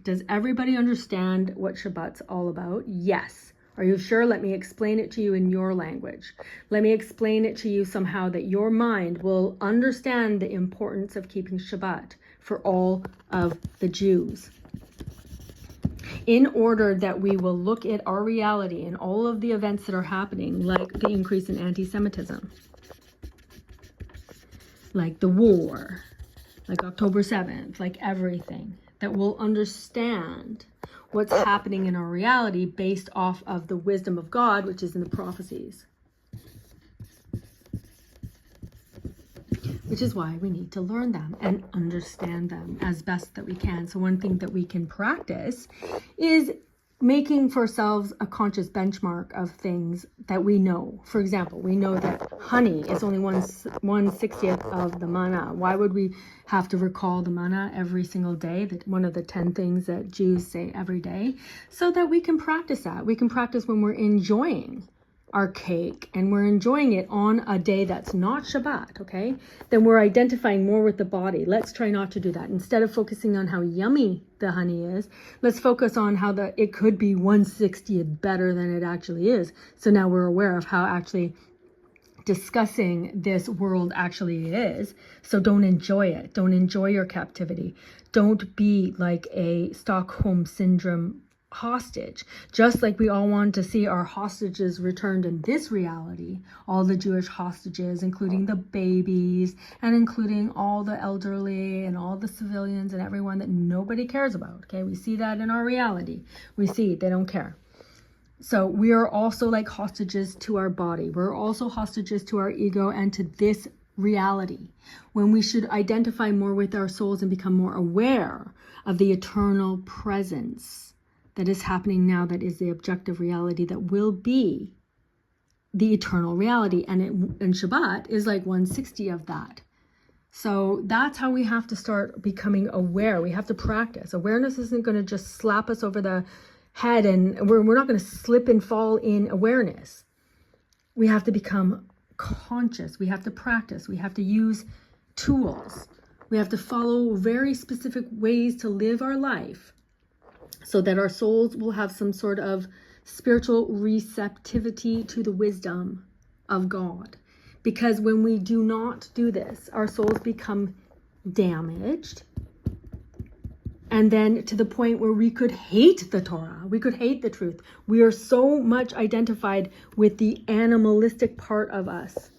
Does everybody understand what Shabbat's all about? Yes. Are you sure? Let me explain it to you in your language. Let me explain it to you somehow that your mind will understand the importance of keeping Shabbat for all of the Jews. In order that we will look at our reality and all of the events that are happening, like the increase in anti-Semitism, like the war, like October 7th, like everything, that we'll understand what's happening in our reality based off of the wisdom of God, which is in the prophecies. Which is why we need to learn them and understand them as best that we can. So one thing that we can practice is making for ourselves a conscious benchmark of things that we know. For example, we know that honey is only 1/60th of the manna. Why would we have to recall the manna every single day? That one of the 10 things that Jews say every day, so that we can practice that. We can practice when we're enjoying our cake and we're enjoying it on a day that's not Shabbat, okay? Then we're identifying more with the body. Let's try not to do that. Instead of focusing on how yummy the honey is, let's focus on how it could be 1/60th better than it actually is. So now we're aware of how actually discussing this world actually is. So don't enjoy it. Don't enjoy your captivity. Don't be like a Stockholm syndrome hostage. Just like we all want to see our hostages returned in this reality, all the Jewish hostages, including the babies and including all the elderly and all the civilians and everyone that nobody cares about. Okay, we see that in our reality. We see they don't care. So we are also like hostages to our body. We're also hostages to our ego and to this reality, when we should identify more with our souls and become more aware of the eternal presence that is happening now, that is the objective reality that will be the eternal reality. And Shabbat is like 1/60 of that. So that's how we have to start becoming aware. We have to practice. Awareness isn't going to just slap us over the head and we're not going to slip and fall in awareness. We have to become conscious. We have to practice. We have to use tools. We have to follow very specific ways to live our life, so that our souls will have some sort of spiritual receptivity to the wisdom of God. Because when we do not do this, our souls become damaged. And then to the point where we could hate the Torah. We could hate the truth. We are so much identified with the animalistic part of us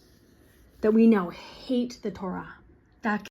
that we now hate the Torah. That